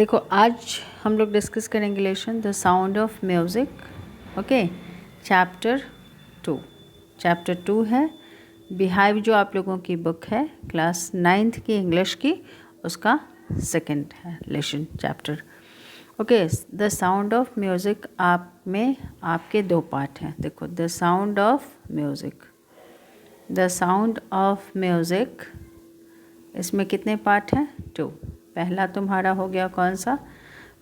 देखो आज हम लोग डिस्कस करेंगे lesson the sound of music. Okay, chapter 2। Chapter 2 है बिहाइव, जो आप लोगों की बुक है क्लास 9th की इंग्लिश की, उसका सेकंड है lesson chapter. Okay, the sound of music आप में आपके दो पार्ट हैं। देखो, the sound of music, the sound of music, इसमें कितने पार्ट हैं? 2। पहला तुम्हारा हो गया कौन सा?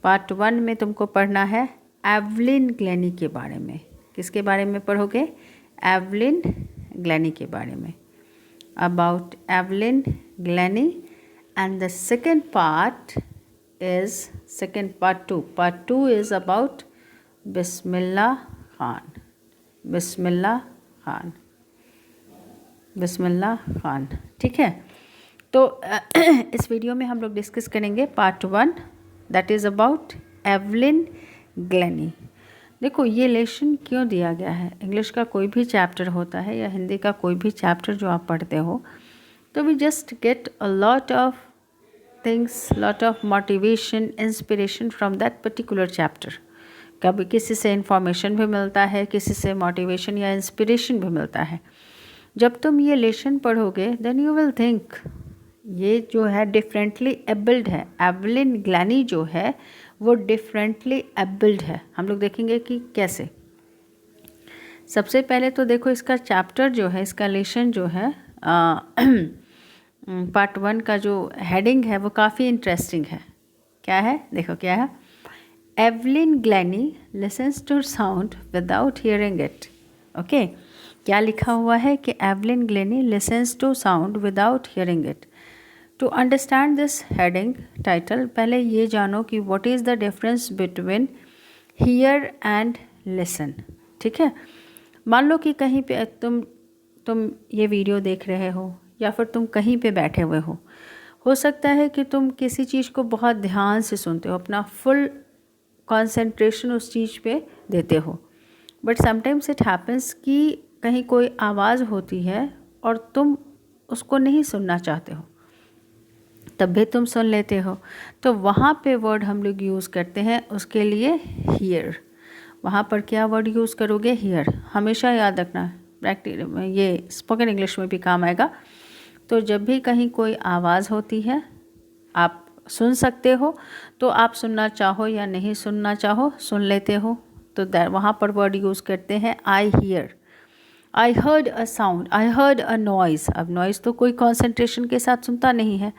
पार्ट 1 में तुमको पढ़ना है एवलिन ग्लेनी के बारे में। किसके बारे में पढ़ोगे? एवलिन ग्लेनी के बारे में, about Evelyn Glennie. And the second part is part two is about Bismillah Khan. Bismillah Khan, Bismillah Khan, ठीक है। तो इस वीडियो में हम लोग डिस्कस करेंगे part 1, that is about Evelyn Glenny. देखो, ये लेसन क्यों दिया गया है? इंग्लिश का कोई भी चैप्टर होता है या हिंदी का कोई भी चैप्टर जो आप पढ़ते हो, तो we just get a lot of things, lot of motivation, inspiration from that particular chapter. कभी किसी से इंफॉर्मेशन भी मिलता है, किसी से मोटिवेशन या इंस्पिरेशन भी मिलता है। जब तुम ये लेसन पढ़ोगे देन यू विल थिंक ये जो है डिफरेंटली एबल्ड है। एवलिन ग्लेनी जो है वो डिफरेंटली एबल्ड है। हम लोग देखेंगे कि कैसे। सबसे पहले तो देखो, इसका चैप्टर जो है, इसका लेसन जो है पार्ट 1 का जो हेडिंग है वो काफ़ी इंटरेस्टिंग है। क्या है? देखो क्या है। Evelyn Glennie listens to sound without hearing it. Okay, क्या लिखा हुआ है कि Evelyn Glennie listens to sound without hearing it. To understand this heading title, पहले ये जानो कि what is the difference between hear and listen. ठीक है, मान लो कि कहीं पे तुम ये वीडियो देख रहे हो या फिर तुम कहीं पे बैठे हुए हो सकता है कि तुम किसी चीज़ को बहुत ध्यान से सुनते हो, अपना फुल कंसंट्रेशन उस चीज़ पे देते हो, बट समटाइम्स इट हैपन्स कि कहीं कोई आवाज़ होती है और तुम उसको नहीं सुनना चाहते हो, तब भी तुम सुन लेते हो। तो वहाँ पे वर्ड हम लोग यूज़ करते हैं उसके लिए हियर। वहाँ पर क्या वर्ड यूज़ करोगे? हियर। हमेशा याद रखना, प्रैक्टिस ये स्पोकन इंग्लिश में भी काम आएगा। तो जब भी कहीं कोई आवाज़ होती है, आप सुन सकते हो, तो आप सुनना चाहो या नहीं सुनना चाहो सुन लेते हो, तो वहाँ पर वर्ड यूज़ करते हैं I hear. I heard a sound, I heard a noise. अब नॉइज़ तो कोई कॉन्सेंट्रेशन के साथ सुनता नहीं है।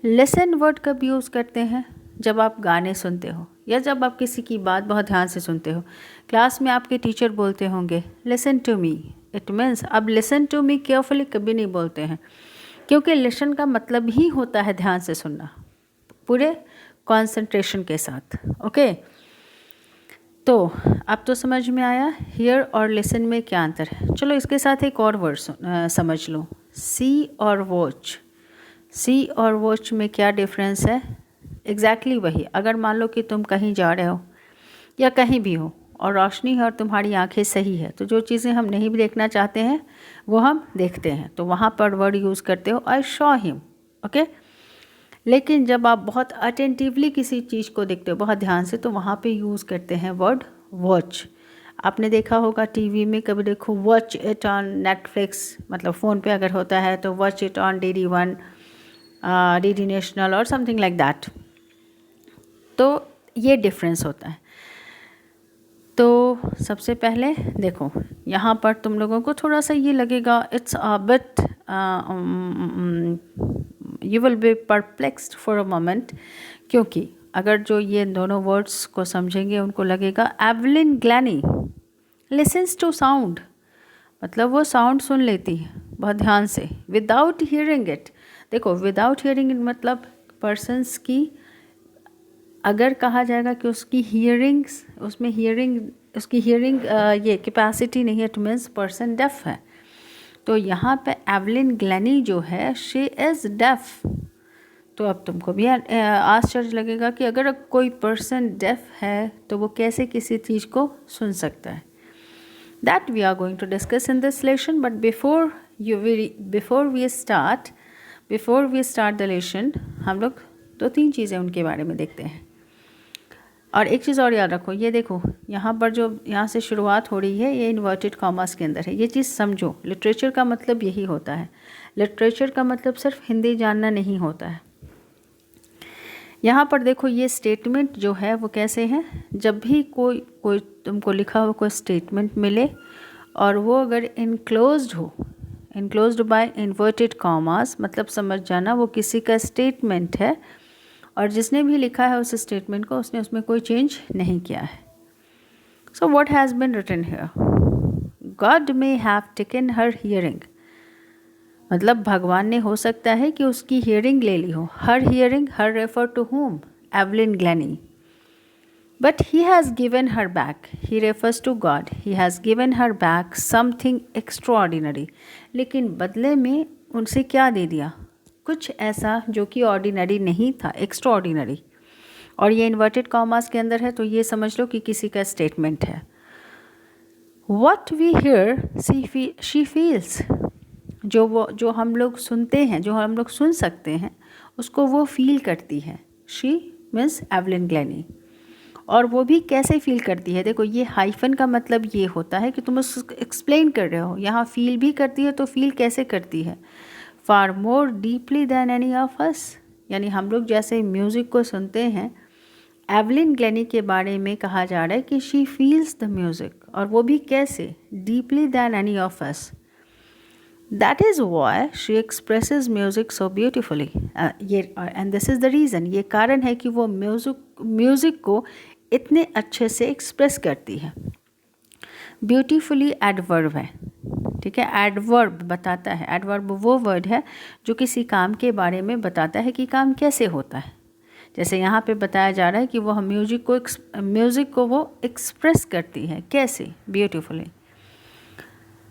लिसन वर्ड कब यूज़ करते हैं? जब आप गाने सुनते हो या जब आप किसी की बात बहुत ध्यान से सुनते हो। क्लास में आपके टीचर बोलते होंगे listen to me, it means अब लिसन टू मी केयरफुली कभी नहीं बोलते हैं, क्योंकि लिसन का मतलब ही होता है ध्यान से सुनना, पूरे कंसंट्रेशन के साथ। ओके, तो अब तो समझ में आया हियर और लिसन में क्या अंतर है। चलो इसके साथ एक और वर्ड समझ लो, सी और वॉच। सी और वॉच में क्या डिफरेंस है? एग्जैक्टली वही। अगर मान लो कि तुम कहीं जा रहे हो या कहीं भी हो और रोशनी है और तुम्हारी आंखें सही है, तो जो चीज़ें हम नहीं भी देखना चाहते हैं वो हम देखते हैं, तो वहाँ पर वर्ड यूज़ करते हो आई शॉ हिम। ओके, लेकिन जब आप बहुत अटेंटिवली किसी चीज़ को देखते हो, बहुत ध्यान से, तो वहाँ पे यूज़ करते हैं वर्ड वॉच। आपने देखा होगा टीवी में, कभी देखो वॉच इट ऑन नेटफ्लिक्स, मतलब फ़ोन पे अगर होता है तो watch it on DD1, DD national और समथिंग लाइक दैट। तो ये डिफरेंस होता है। तो सबसे पहले देखो, यहाँ पर तुम लोगों को थोड़ा सा ये लगेगा, it's a bit, you will B perplexed for a moment, क्योंकि अगर जो ये दोनों वर्ड्स को समझेंगे उनको लगेगा Evelyn Glennie listens to sound, मतलब वो साउंड सुन लेती है बहुत ध्यान से, विदाउट हियरिंग इट। देखो, विदाउट हियरिंग इट मतलब पर्सन्स की, अगर कहा जाएगा कि उसकी हियरिंग्स, उसमें हियरिंग, उसकी हियरिंग ये कैपेसिटी नहीं है, इट मीन्स पर्सन डेफ है। तो यहाँ पे एवलिन ग्लेनी जो है शी इज़ डेफ। तो अब तुमको भी आश्चर्य लगेगा कि अगर कोई पर्सन डेफ है तो वो कैसे किसी चीज़ को सुन सकता है। That we are going to discuss in this lesson, but before we start the lesson, हम लोग तो 3 चीज़ें उनके बारे में देखते हैं। और एक चीज़ और याद रखो, ये देखो यहाँ पर जो यहाँ से शुरुआत हो रही है ये इन्वर्टेड कॉमास के अंदर है। ये चीज़ समझो, लिटरेचर का मतलब यही होता है। लिटरेचर का मतलब सिर्फ हिंदी जानना नहीं होता है। यहाँ पर देखो ये स्टेटमेंट जो है वो कैसे है, जब भी कोई तुमको लिखा हुआ कोई स्टेटमेंट मिले और वो अगर इनक्लोज्ड हो, इनक्लोज्ड बाय इन्वर्टेड कॉमास, मतलब समझ जाना वो किसी का स्टेटमेंट है और जिसने भी लिखा है उस स्टेटमेंट को उसने उसमें कोई चेंज नहीं किया है। So what has been written here, God may have taken her hearing, मतलब भगवान ने हो सकता है कि उसकी हियरिंग ले ली हो। Her hearing, her refer to whom, Evelyn Glennie. But he has given her back, he refers to God, he has given her back something extraordinary. लेकिन बदले में उनसे क्या दे दिया, कुछ ऐसा जो कि ऑर्डिनरी नहीं था, एक्स्ट्राऑर्डिनरी। और ये इन्वर्टेड कॉमास के अंदर है तो ये समझ लो कि किसी का स्टेटमेंट है। What we hear she feels, जो हम लोग सुनते हैं, जो हम लोग सुन सकते हैं, उसको वो फील करती है। She means Evelyn Glennie. और वो भी कैसे फील करती है, देखो ये हाइफन का मतलब ये होता है कि तुम उसको एक्सप्लेन कर रहे हो। यहाँ फील भी करती है तो फील कैसे करती है, far more deeply than any of us, यानी हम लोग जैसे म्यूज़िक को सुनते हैं, एवलिन ग्लैनी के बारे में कहा जा रहा है कि शी फील्स द म्यूज़िक, और वो भी कैसे, deeply than any of us. That is why she expresses music so beautifully. ये and this is the reason, ये कारण है कि वो म्यूज़िक को इतने अच्छे से एक्सप्रेस करती है। ब्यूटीफुली एडवर्ब है, ठीक है, एडवर्ब बताता है। एडवर्ब वो वर्ड है जो किसी काम के बारे में बताता है कि काम कैसे होता है। जैसे यहाँ पे बताया जा रहा है कि वो म्यूज़िक को वो एक्सप्रेस करती है, कैसे, beautifully.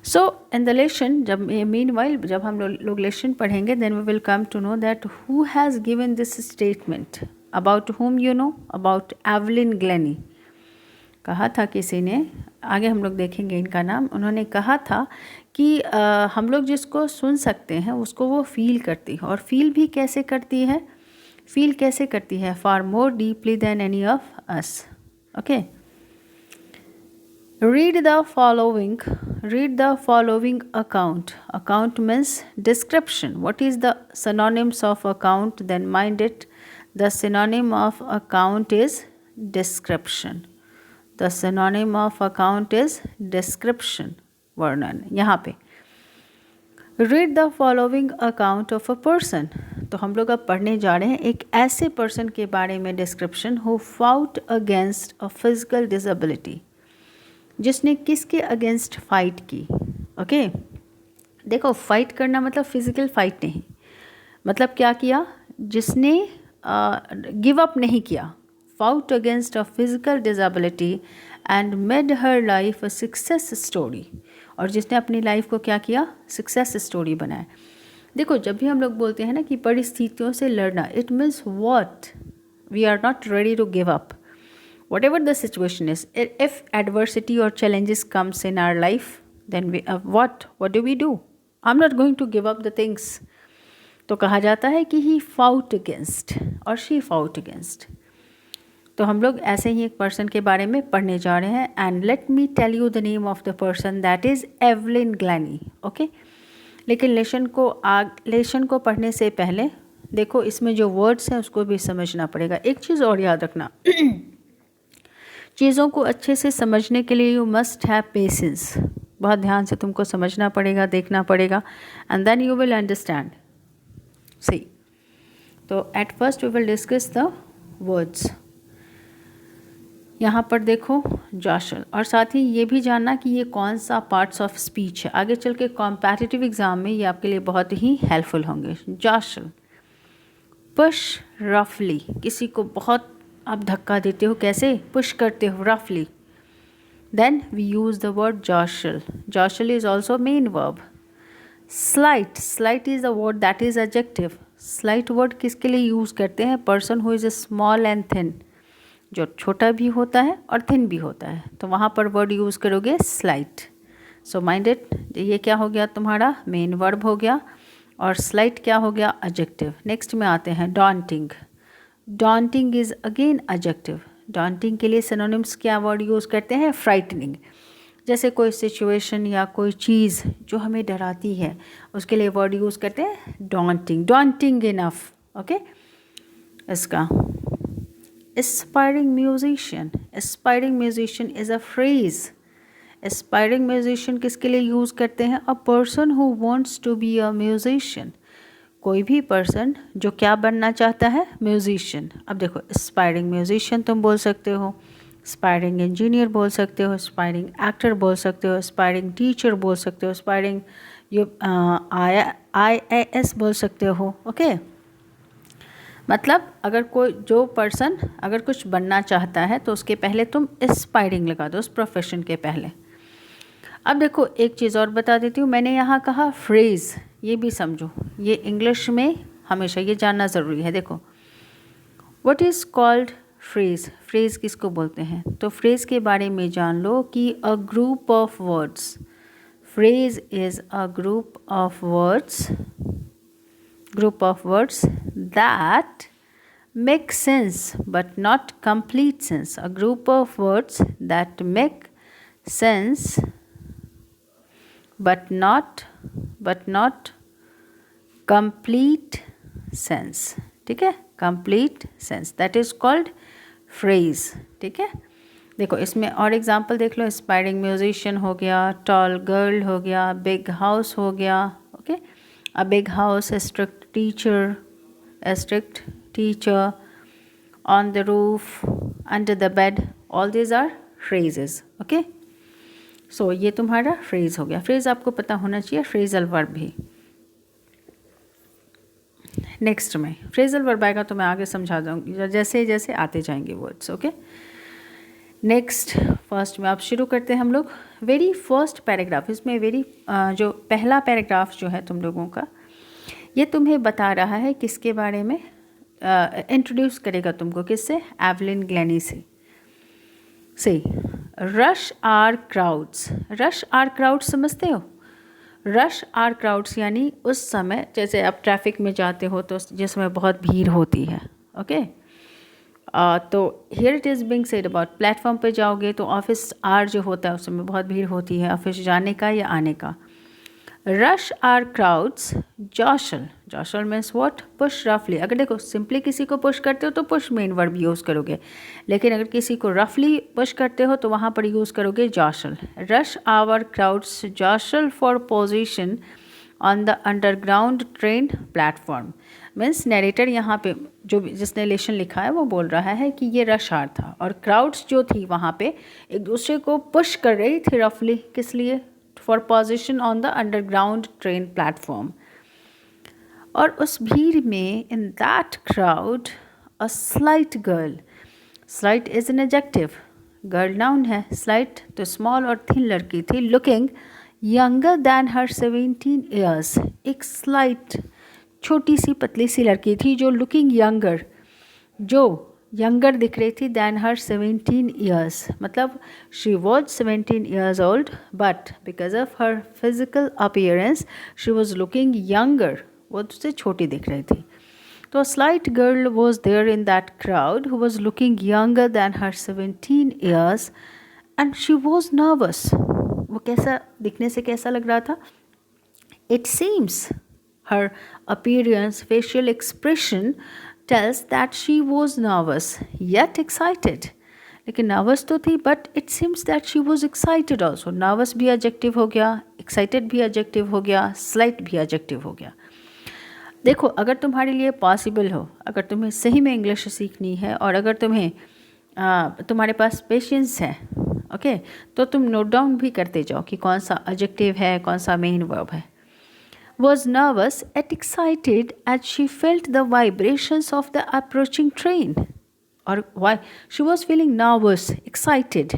So in the lesson, जब हम लोग लेसन पढ़ेंगे, then we will come to know that who has given this statement, about whom you know, about Evelyn Glennie. कहा था किसी ने, आगे हम लोग देखेंगे इनका नाम, उन्होंने कहा था कि हम लोग जिसको सुन सकते हैं उसको वो फील करती है। और फील भी कैसे करती है, फील कैसे करती है, far more deeply than any of us. Okay, read the following account. Account means description. What is the synonyms of account? Then mind it, the synonym of account is description. The synonym of account is description, वर्णन। यहाँ पे read the following account of a person, तो हम लोग अब पढ़ने जा रहे हैं एक ऐसे पर्सन के बारे में description, who fought against a physical disability, जिसने किसके अगेंस्ट फाइट की। ओके, देखो फाइट करना मतलब फिजिकल फाइट नहीं, मतलब क्या किया, जिसने गिव अप नहीं किया, fought against a physical disability and made her life a success story, और जिसने अपनी लाइफ को क्या किया, सक्सेस स्टोरी बनाया। देखो जब भी हम लोग बोलते हैं ना कि परिस्थितियों से लड़ना, it means what, we are not ready to give up whatever the situation is. If adversity or challenges comes in our life, then what do we do? I'm not going to give up the things. तो कहा जाता है कि he fought against और she fought against। तो हम लोग ऐसे ही एक पर्सन के बारे में पढ़ने जा रहे हैं। And let me tell you the name of the person, that is Evelyn Glennie. Okay, लेकिन लेसन को पढ़ने से पहले देखो इसमें जो वर्ड्स हैं उसको भी समझना पड़ेगा। एक चीज़ और याद रखना, चीज़ों को अच्छे से समझने के लिए यू मस्ट हैव पेशेंस। बहुत ध्यान से तुमको समझना पड़ेगा, देखना पड़ेगा, and then you will understand. See, तो at first we will discuss the words. यहाँ पर देखो जॉशल, और साथ ही ये भी जानना कि ये कौन सा पार्ट्स ऑफ स्पीच है। आगे चल के कॉम्पिटिटिव एग्ज़ाम में ये आपके लिए बहुत ही हेल्पफुल होंगे। जॉशल, पुश रफली, किसी को बहुत आप धक्का देते हो, कैसे, पुश करते हो, रफली। Then we use the word jostle. Jostle is also main verb. Slight is the word that is adjective. Slight word किसके लिए यूज़ करते हैं, person who is a small and thin, जो छोटा भी होता है और थिन भी होता है, तो वहाँ पर वर्ड यूज़ करोगे स्लाइट। सो माइंड इट, ये क्या हो गया तुम्हारा, मेन वर्ब हो गया, और स्लाइट क्या हो गया, एडजेक्टिव। नेक्स्ट में आते हैं daunting. Daunting is again adjective. Daunting के लिए सिनोनिम्स क्या वर्ड यूज़ करते हैं? फ्राइटनिंग। जैसे कोई सिचुएशन या कोई चीज़ जो हमें डराती है उसके लिए वर्ड यूज़ करते हैं डॉन्टिंग। Daunting enough. ओके, इसका aspiring musician. Aspiring musician is a phrase. Aspiring musician किसके लिए यूज़ करते हैं? A person who wants to be a musician. कोई भी पर्सन जो क्या बनना चाहता है? म्यूजिशियन। अब देखो, एस्पायरिंग म्यूजिशियन तुम बोल सकते हो, एस्पायरिंग इंजीनियर बोल सकते हो, एस्पायरिंग एक्टर बोल सकते हो, एस्पायरिंग टीचर बोल सकते हो, एस्पायरिंग IAS बोल सकते हो। ओके, मतलब अगर कोई जो पर्सन अगर कुछ बनना चाहता है तो उसके पहले तुम एस्पायरिंग लगा दो, उस प्रोफेशन के पहले। अब देखो, एक चीज़ और बता देती हूँ। मैंने यहाँ कहा फ्रेज़, ये भी समझो, ये इंग्लिश में हमेशा ये जानना ज़रूरी है। देखो, what is called phrase. Phrase किसको बोलते हैं? तो फ्रेज़ के बारे में जान लो कि a group of words. Phrase is a group of words that make sense but not complete sense. A group of words that make sense but not complete sense. ठीक है, complete sense, that is called phrase. ठीक है, देखो इसमें और example देख लो। Aspiring musician हो गया, टॉल गर्ल हो गया, बिग हाउस हो गया। Okay, a big house, a strict teacher, on the roof, under the bed, all these are phrases. Okay, so ये तुम्हारा phrase हो गया। phrase आपको पता होना चाहिए, phrasal verb भी। नेक्स्ट में phrasal verb आएगा तो मैं आगे समझा दूँगी जैसे जैसे आते जाएंगे वर्ड्स। ओके, नेक्स्ट फर्स्ट में आप शुरू करते हैं हम लोग। वेरी फर्स्ट पैराग्राफ, इसमें जो पहला पैराग्राफ जो है तुम लोगों का, ये तुम्हें बता रहा है किसके बारे में? इंट्रोड्यूस करेगा तुमको किससे? एवलिन ग्लेनी से। Rush are crowds. Rush are crowds समझते हो? रश आर क्राउड्स यानी उस समय, जैसे आप ट्रैफिक में जाते हो तो जिसमें बहुत भीड़ होती है। ओके, तो here it is being said about, platform पे जाओगे तो ऑफिस आर जो होता है उस समय बहुत भीड़ होती है, ऑफिस जाने का या आने का। Rush are crowds jostle. Jostle means what? Push रफली। अगर देखो सिंपली किसी को पुश करते हो तो पुश मेन वर्ब यूज़ करोगे, लेकिन अगर किसी को रफली पुश करते हो तो वहाँ पर यूज़ करोगे jostle. Rush hour crowds jostle for position on the underground train platform. Means narrator यहाँ पे जो जिसने लेशन लिखा है वो बोल रहा है कि ये रश आर था और क्राउड्स जो थी वहाँ पे एक दूसरे को पुश कर रही थी रफली। किस लिए? For position on the underground train platform. और उस भीड़ में, इन that crowd, a slight girl. Slight is an adjective, girl noun है, स्लाइट तो स्मॉल और थिन लड़की थी, looking younger than her 17 years. एक स्लाइट छोटी सी पतली सी लड़की थी जो लुकिंग यंगर, जो यंगर दिख रही थी दैन हर 17 ईयर्स। मतलब she was 17 years old but because of her physical appearance she was looking younger, वो उससे छोटी दिख रही थी। तो slight girl was there in that crowd who was looking younger than her 17 years and she was nervous. वो कैसा दिखने से कैसा लग रहा था? It seems her appearance, facial expression tells that she was nervous yet excited. लेकिन nervous तो थी but it seems that she was excited also. Nervous भी एडजेक्टिव हो गया, एक्साइटेड भी एडजेक्टिव हो गया, स्लाइट भी एडजेक्टिव हो गया। देखो, अगर तुम्हारे लिए पॉसिबल हो, अगर तुम्हें सही में इंग्लिश सीखनी है और अगर तुम्हारे पास पेशेंस है, ओके, तो तुम नोट डाउन भी करते जाओ कि कौन सा एडजेक्टिव है, कौन सा मेन वर्ब है। Was nervous yet excited as she felt the vibrations of the approaching train. और why she was feeling nervous, excited,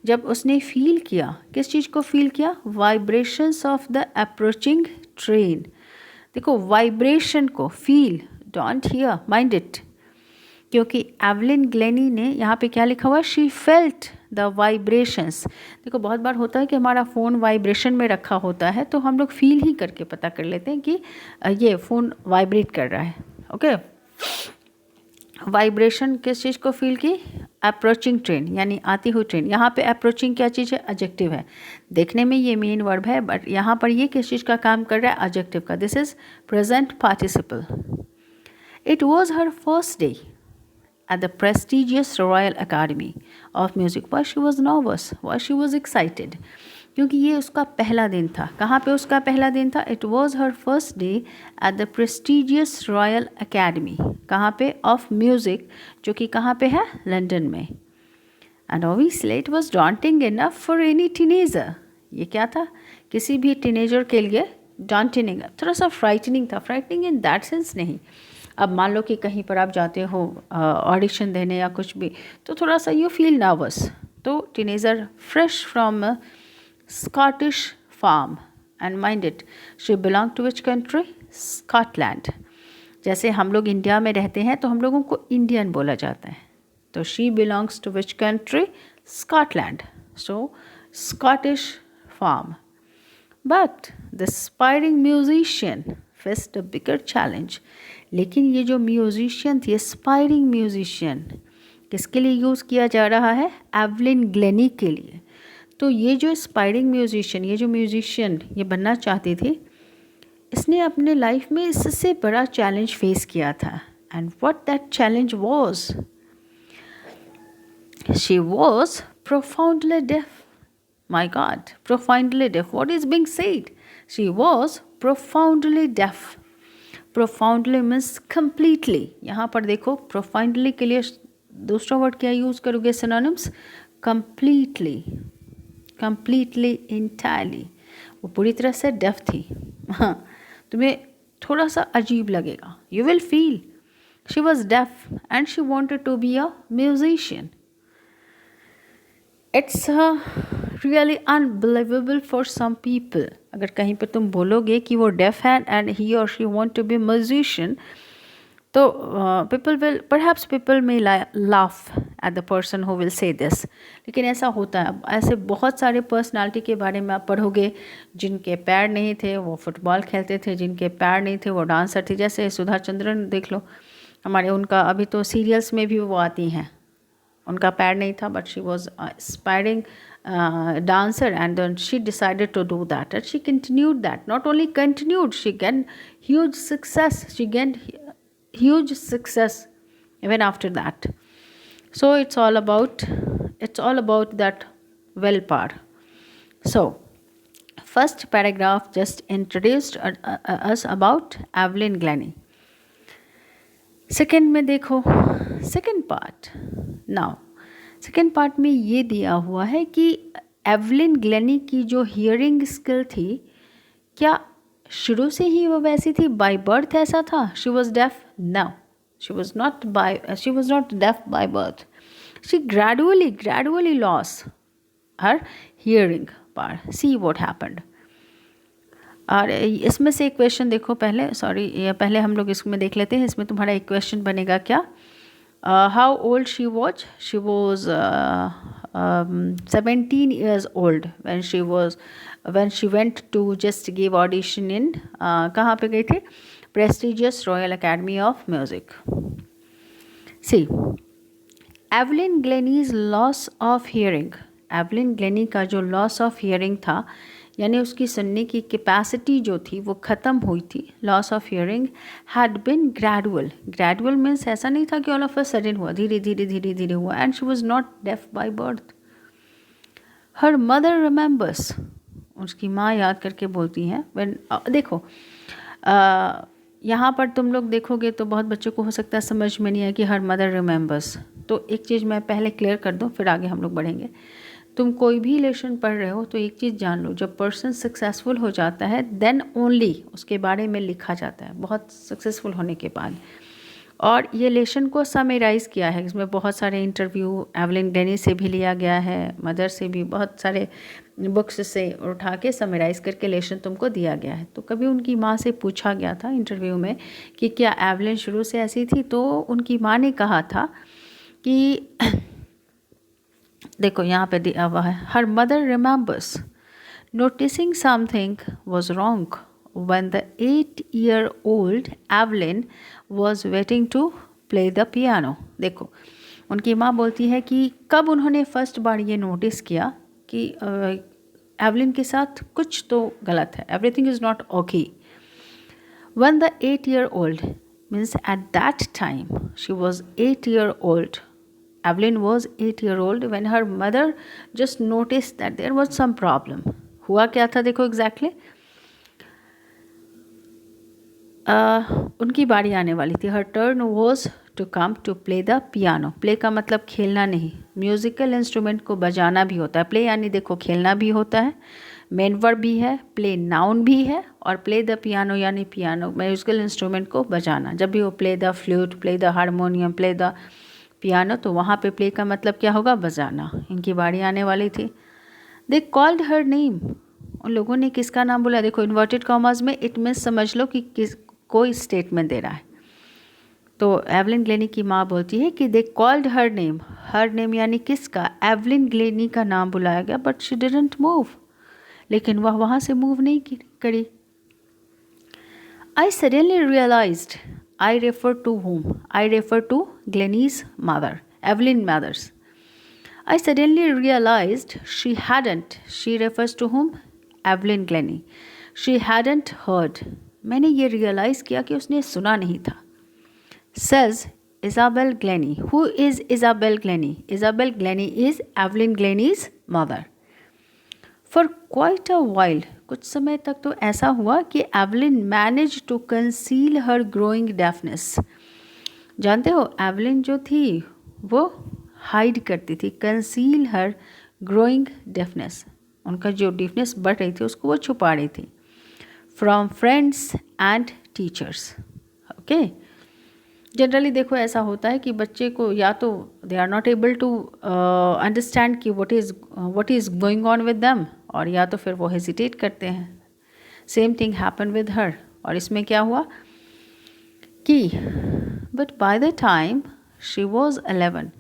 जब उसने फील किया, किस चीज़ को फील किया? vibrations of the approaching train। देखो, वाइब्रेशन को feel, don't hear, mind it, क्योंकि एवलिन ग्लेनी ने यहाँ पे क्या लिखा हुआ है? She felt the vibrations. देखो, बहुत बार होता है कि हमारा फ़ोन वाइब्रेशन में रखा होता है तो हम लोग फील ही करके पता कर लेते हैं कि ये फ़ोन वाइब्रेट कर रहा है। ओके, वाइब्रेशन किस चीज़ को फील की? अप्रोचिंग ट्रेन, यानी आती हुई ट्रेन। यहाँ पे अप्रोचिंग क्या चीज़ है? एडजेक्टिव है। देखने में ये मेन वर्ब है, बट यहाँ पर ये किस चीज़ का काम कर रहा है? एडजेक्टिव का। This is present participle. It was her first day at the prestigious Royal Academy of Music. Why she was nervous? Why she was excited? क्योंकि ये उसका पहला दिन था। कहाँ पे उसका पहला दिन था? It was her first day at the prestigious Royal Academy. कहाँ पे? Of Music, जो कि कहाँ पे है? लंदन में। And obviously it was daunting enough for any teenager. ये क्या था? किसी भी टीनेजर के लिए daunting, थोड़ा सा फ्राइटनिंग था। फ्राइटनिंग इन दैट सेंस नहीं। अब मान लो कि कहीं पर आप जाते हो ऑडिशन देने या कुछ भी, तो थोड़ा सा यू फील नर्वस। तो teenager fresh from Scottish farm and minded, she belong to which country? Scotland. जैसे हम लोग इंडिया में रहते हैं तो हम लोगों को इंडियन बोला जाता है, तो she belongs to which country? Scotland. So Scottish farm. But the aspiring musician faced a bigger challenge. लेकिन ये जो म्यूजिशियन थी, एस्पायरिंग म्यूजिशियन, किसके लिए यूज़ किया जा रहा है? एवलिन ग्लेनी के लिए। तो ये जो एस्पायरिंग म्यूजिशियन, ये जो म्यूजिशियन ये बनना चाहती थी, इसने अपने लाइफ में इससे बड़ा चैलेंज फेस किया था। And what that challenge was? She was profoundly deaf. My God, profoundly deaf. What is being said? She was profoundly deaf. Profoundly means completely. यहाँ पर देखो, profoundly के लिए दूसरा वर्ड क्या यूज़ करोगे? synonyms? Completely, completely, entirely. वो पूरी तरह से डेफ थी। हाँ, तुम्हें थोड़ा सा अजीब लगेगा। You will feel she was deaf and she wanted to be a musician. It's really unbelievable for some people. अगर कहीं पर तुम बोलोगे कि वो डेफ है एंड ही और she want to be musician, तो people will perhaps people may laugh at the person who will say this. लेकिन ऐसा होता है। ऐसे बहुत सारे पर्सनालिटी के बारे में आप पढ़ोगे जिनके पैर नहीं थे वो फुटबॉल खेलते थे, जिनके पैर नहीं थे वो डांसर थे। जैसे सुधा चंद्रन देख लो, हमारे उनका अभी तो सीरियल्स में भी वो आती हैं। उनका पैर नहीं था, but she was aspiring dancer, and then she decided to do that, and she continued that. Not only continued, she gained huge success. She gained huge success even after that. So it's all about that willpower. So first paragraph just introduced us about Evelyn Glennie. Second में देखो, second part. Now second part में ये दिया हुआ है कि Evelyn Glenny की जो हियरिंग स्किल थी, क्या शुरू से ही वो वैसी थी? बाय बर्थ ऐसा था? She was deaf? No, she was not deaf by birth. She gradually loss her hearing part. See what happened. और इसमें से एक क्वेश्चन देखो पहले हम लोग इसमें देख लेते हैं। इसमें तुम्हारा एक क्वेश्चन बनेगा क्या? How old she was? She was 17 years old when she went to just give audition in कहाँ पे गई थी? Prestigious Royal Academy of Music. See, Evelyn Glennie's loss of hearing. Evelyn Glennie का जो loss of hearing था, यानी उसकी सुनने की कैपेसिटी जो थी वो ख़त्म हुई थी। Loss of hearing had been gradual means ऐसा नहीं था कि ऑल ऑफ अ सडन हुआ, धीरे धीरे हुआ। And she was not deaf by birth. Her mother remembers, उसकी माँ याद करके बोलती हैं। व्हेन देखो यहाँ पर तुम लोग देखोगे तो बहुत बच्चों को हो सकता है समझ में नहीं आए कि हर मदर रिमेंबर्स। तो एक चीज़ मैं पहले क्लियर कर दूँ, फिर आगे हम लोग बढ़ेंगे। तुम कोई भी लेसन पढ़ रहे हो तो एक चीज़ जान लो, जब पर्सन सक्सेसफुल हो जाता है देन ओनली उसके बारे में लिखा जाता है, बहुत सक्सेसफुल होने के बाद। और ये लेसन को समराइज़ किया है, इसमें बहुत सारे इंटरव्यू एवलिन ग्लेनी से भी लिया गया है, मदर से भी, बहुत सारे बुक्स से उठा के समराइज़ करके लेसन तुमको दिया गया है। तो कभी उनकी माँ से पूछा गया था इंटरव्यू में कि क्या एवलिन शुरू से ऐसी थी, तो उनकी माँ ने कहा था कि देखो यहाँ पे दिया हुआ है, हर mother remembers noticing something was wrong when the 8-year-old Evelyn was waiting to play the piano. देखो उनकी माँ बोलती है कि कब उन्होंने फर्स्ट बार ये नोटिस किया कि एवलिन के साथ कुछ तो गलत है, everything is not okay. When the 8-year-old, means at that time she was 8-year-old, Evelyn was 8-year-old when her mother just noticed that there was some problem. हुआ क्या था देखो एग्जैक्टली उनकी बारी आने वाली थी। Her turn was to come to play the piano. Play का मतलब खेलना नहीं, म्यूज़िकल इंस्ट्रूमेंट को बजाना भी होता है। प्ले यानी देखो खेलना भी होता है, मेन वर्ब भी है, प्ले नाउन भी है, और प्ले द पियानो यानी पियानो म्यूज़िकल इंस्ट्रूमेंट को बजाना। जब भी वो play the flute, play the harmonium, play the piano, तो वहाँ पे प्ले का मतलब क्या होगा, बजाना। इनकी बारी आने वाली थी। दे कॉल्ड हर नेम, उन लोगों ने किसका नाम बोला। देखो इन्वर्टेड कॉमर्स में इट मीन्स समझ लो कि किस कोई स्टेटमेंट दे रहा है। तो एवलिन ग्लेनी की माँ बोलती है कि दे कॉल्ड हर नेम यानी किसका, एवलिन ग्लेनी का नाम बुलाया गया, बट शी डिडंट मूव, लेकिन वह वहाँ से मूव नहीं करी। I suddenly realized, I refer to whom, I refer to Glennie's mother, Evelyn mother's. I suddenly realized she hadn't, she refers to whom, Evelyn Glennie, she hadn't heard, मैंने ये realise किया कि उसने सुना नहीं था। Says Isabel Glennie. Who is Isabel Glennie? Isabel Glennie is Evelyn Glennie's mother. For quite a while, कुछ समय तक तो ऐसा हुआ कि Evelyn managed to conceal her growing deafness. जानते हो एवलिन जो थी वो हाइड करती थी, कंसील हर ग्रोइंग डेफनेस, उनका जो डिफनेस बढ़ रही थी उसको वो छुपा रही थी, from friends and teachers. Okay, generally देखो ऐसा होता है कि बच्चे को या तो they are not able to understand कि what is going on with them, और या तो फिर वो हेजिटेट करते हैं। Same thing happen with her, और इसमें क्या हुआ कि but by the time she was 11,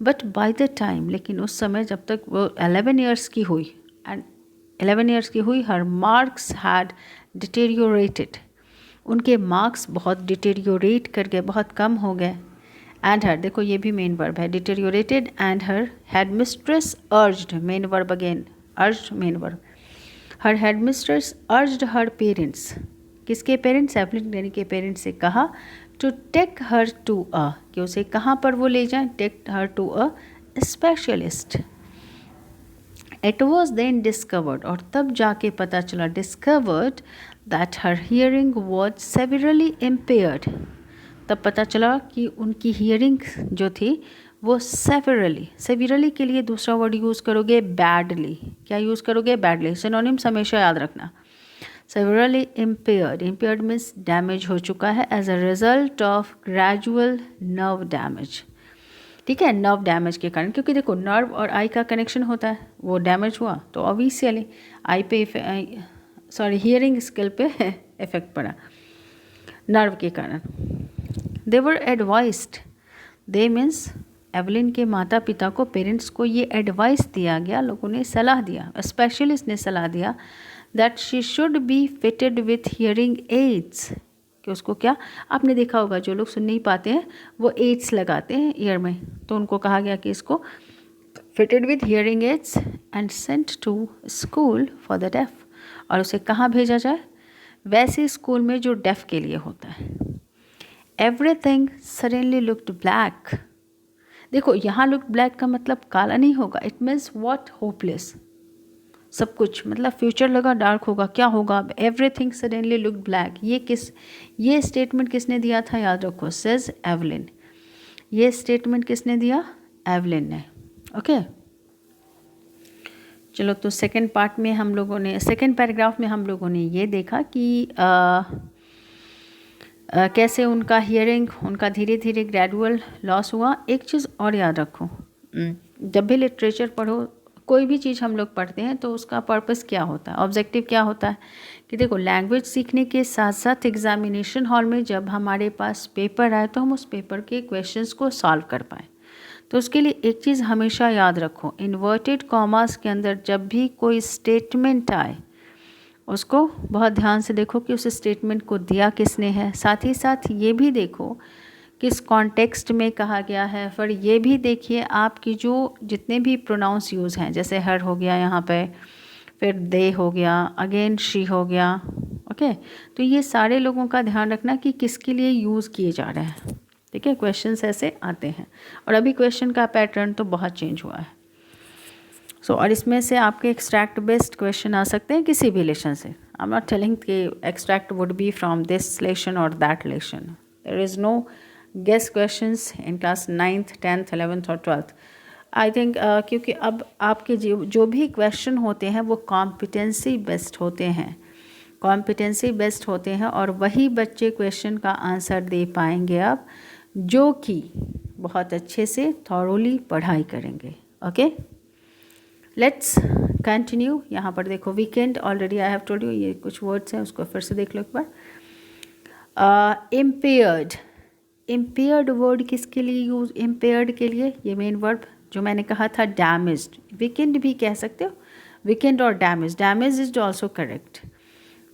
but by the time, लेकिन उस समय जब तक वो 11 ईयर्स की हुई, एंड 11 ईयर्स की हुई, हर मार्क्स हैड डिटेरियोरेटेड, उनके मार्क्स बहुत डिटेरियोरेट कर गए, बहुत कम हो गए। एंड हर, देखो ये भी मेन वर्ब है, deteriorated, and her head mistress urged, main verb again, urged main verb, her head mistress urged her parents, किसके पेरेंट्स, एवलिन ग्लेनी के पेरेंट्स से कहा to take her to a, कि उसे कहाँ पर वो ले जाएं, take her to a specialist. It was then discovered, और तब जाके पता चला, discovered that her hearing was severely impaired, तब पता चला कि उनकी हियरिंग जो थी वो सेवरली के लिए दूसरा वर्ड यूज़ करोगे बैडली, क्या यूज़ करोगे, बैडली। सिनोनिम्स हमेशा याद रखना, सेवरली इम्पेयर्ड मीन्स डैमेज हो चुका है as a result of gradual nerve damage. ठीक है, नर्व डैमेज के कारण, क्योंकि देखो नर्व और आई का कनेक्शन होता है, वो डैमेज हुआ तो ऑब्वियसली आई पे हियरिंग स्किल पे इफेक्ट पड़ा नर्व के कारण। दे वर एडवाइज्ड, दे मीन्स एवलिन के माता पिता को, पेरेंट्स को ये एडवाइस दिया गया, लोगों ने सलाह दिया, स्पेशलिस्ट ने सलाह दिया that she should be fitted with hearing ads, कि उसको क्या, आपने देखा होगा जो लोग सुन नहीं पाते हैं वो एड्स लगाते हैं ईयर में, तो उनको कहा गया कि इसको fitted with hearing aids and sent to school for the deaf, और उसे कहाँ भेजा जाए, वैसे स्कूल में जो डेफ के लिए होता है। एवरीथिंग सडनली लुक्ड ब्लैक, देखो यहाँ लुक ब्लैक का मतलब काला नहीं होगा, इट मीन्स व्हाट, होपलेस, सब कुछ मतलब फ्यूचर लगा डार्क होगा, क्या होगा अब। एवरीथिंग सडनली लुक ब्लैक, ये स्टेटमेंट किसने दिया था, याद रखो, सेज एवलिन, ये स्टेटमेंट किसने दिया, एवलिन ने। ओके, चलो तो सेकंड पार्ट में हम लोगों ने, सेकंड पैराग्राफ में हम लोगों ने ये देखा कि कैसे उनका हियरिंग, उनका धीरे धीरे ग्रेजुअल लॉस हुआ। एक चीज़ और याद रखो, जब भी लिटरेचर पढ़ो, कोई भी चीज़ हम लोग पढ़ते हैं तो उसका पर्पस क्या होता है, ऑब्जेक्टिव क्या होता है, कि देखो लैंग्वेज सीखने के साथ साथ एग्जामिनेशन हॉल में जब हमारे पास पेपर आए तो हम उस पेपर के क्वेश्चंस को सॉल्व कर पाएँ। तो उसके लिए एक चीज़ हमेशा याद रखो, इन्वर्टेड कॉमास के अंदर जब भी कोई स्टेटमेंट आए उसको बहुत ध्यान से देखो कि उस स्टेटमेंट को दिया किसने है। साथ ही साथ ये भी देखो किस कॉन्टेक्स्ट में कहा गया है। फिर ये भी देखिए आपकी जो जितने भी प्रोनाउंस यूज़ हैं, जैसे हर हो गया यहाँ पे, फिर दे हो गया, अगेन शी हो गया, ओके। तो ये सारे लोगों का ध्यान रखना कि किसके लिए यूज़ किए जा रहे हैं, ठीक है। क्वेश्चंस ऐसे आते हैं और अभी क्वेश्चन का पैटर्न तो बहुत चेंज हुआ है। और इसमें से आपके एक्सट्रैक्ट बेस्ड क्वेश्चन आ सकते हैं किसी भी लेशन से। आई एम नॉट टेलिंग कि extract would be from this lesson और that lesson. There is no guess questions in class 9th 10th 11th और 12th। आई थिंक क्योंकि अब आपके जो भी क्वेश्चन होते हैं वो कॉम्पिटेंसी बेस्ड होते हैं, कॉम्पिटेंसी बेस्ड होते हैं, और वही बच्चे क्वेश्चन का आंसर दे पाएंगे अब जो कि बहुत अच्छे से थॉरोली पढ़ाई करेंगे, ओके। Let's continue. यहाँ पर देखो weekend, already I have told you, ये कुछ वर्ड्स हैं उसको फिर से देख लो एक बार। इम्पेयर्ड, इम्पेयर्ड वर्ड किसके लिए यूज, इम्पेयर्ड के लिए ये मेन वर्ब जो मैंने कहा था डैमेज्ड, वीकेंड भी कह सकते हो, वीकेंड और damage, damage is also correct.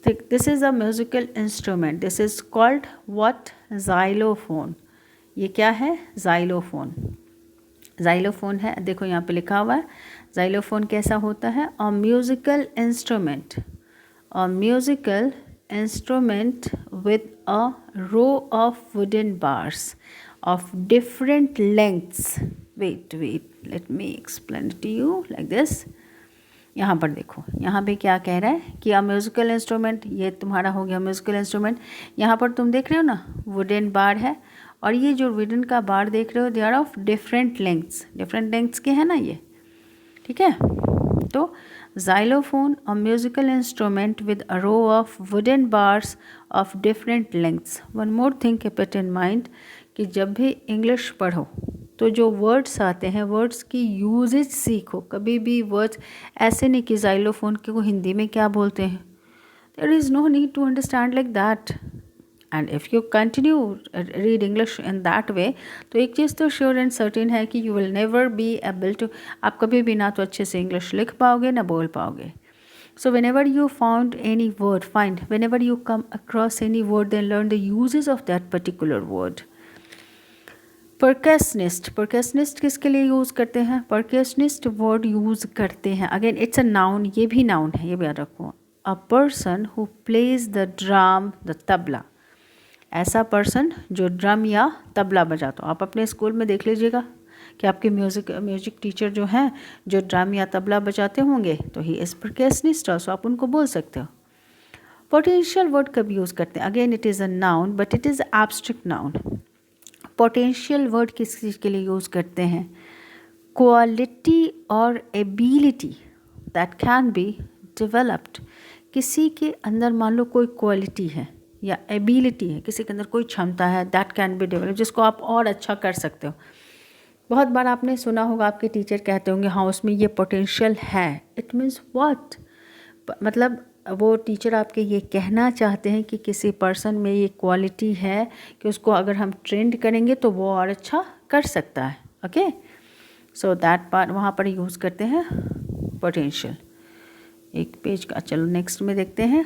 This is a musical instrument, this is called what, xylophone. ये क्या है, जाइलोफोन, जाइलोफोन है, देखो यहाँ पे लिखा हुआ है जाइलोफोन कैसा होता है, a musical instrument, a musical instrument with a row of wooden bars of different lengths. Wait let me explain to you like this. यहाँ पर देखो, यहाँ पे क्या कह रहा है कि अ म्यूजिकल इंस्ट्रूमेंट, ये तुम्हारा हो गया म्यूजिकल इंस्ट्रूमेंट। यहाँ पर तुम देख रहे हो ना वुडन बार है, और ये जो वुडन का बार देख रहे हो they are of different lengths, different lengths के हैं ना ये, ठीक है। तो xylophone a musical instrument with a row of wooden bars of different lengths. One more thing keep it in mind कि जब भी इंग्लिश पढ़ो तो जो वर्ड्स आते हैं वर्ड्स की यूजेज सीखो। कभी भी वर्ड्स ऐसे नहीं कि जाइलोफोन को हिंदी में क्या बोलते हैं, there is no need to understand like that. And if you continue read English in that way, तो एक चीज़ तो श्योर एंड सर्टेन है कि you will never be able to, आप कभी भी ना तो अच्छे से इंग्लिश लिख पाओगे ना बोल पाओगे। So whenever you found any word, find whenever you come across any word, then learn the uses of that particular word. Percussionist, percussionist किसके लिए यूज़ करते हैं, परकसनिस्ट वर्ड यूज़ करते हैं, अगेन इट्स अ नाउन, ये भी noun है, ये भी याद रखो। अ person who plays the drum, the tabla, ऐसा पर्सन जो ड्रम या तबला बजाता हो। आप अपने स्कूल में देख लीजिएगा कि आपके म्यूजिक टीचर जो हैं जो ड्रम या तबला बजाते होंगे, तो ही इज़ परकसनिस्ट ऑल्सो, आप उनको बोल सकते हो। पोटेंशियल वर्ड कब यूज़ करते हैं, again it is a noun but it is abstract noun. Potential word किस चीज़ के लिए यूज़ करते हैं, क्वालिटी और ability that can be developed. किसी के अंदर मान लो कोई क्वालिटी है या एबिलिटी है, किसी के अंदर कोई क्षमता है, दैट कैन बी डेवलप, जिसको आप और अच्छा कर सकते हो। बहुत बार आपने सुना होगा आपके टीचर कहते होंगे हाँ उसमें ये पोटेंशियल है, इट मीन्स व्हाट, मतलब वो टीचर आपके ये कहना चाहते हैं कि किसी पर्सन में ये क्वालिटी है कि उसको अगर हम ट्रेंड करेंगे तो वो और अच्छा कर सकता है, ओके। सो दैट पार्ट वहाँ पर यूज़ करते हैं पोटेंशियल। एक पेज का, चलो नेक्स्ट में देखते हैं।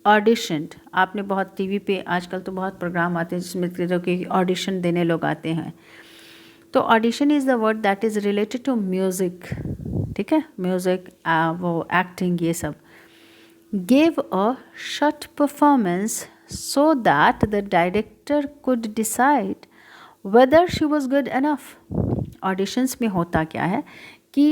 ऑडिशन, आपने बहुत टीवी पे आजकल तो बहुत प्रोग्राम आते हैं जिसमें कि ऑडिशन देने लोग आते हैं। तो audition is the word that is related to music, ठीक है, म्यूज़िक, वो एक्टिंग, ये सब। Gave a short performance so that the director could decide whether she was good enough. Auditions में होता क्या है कि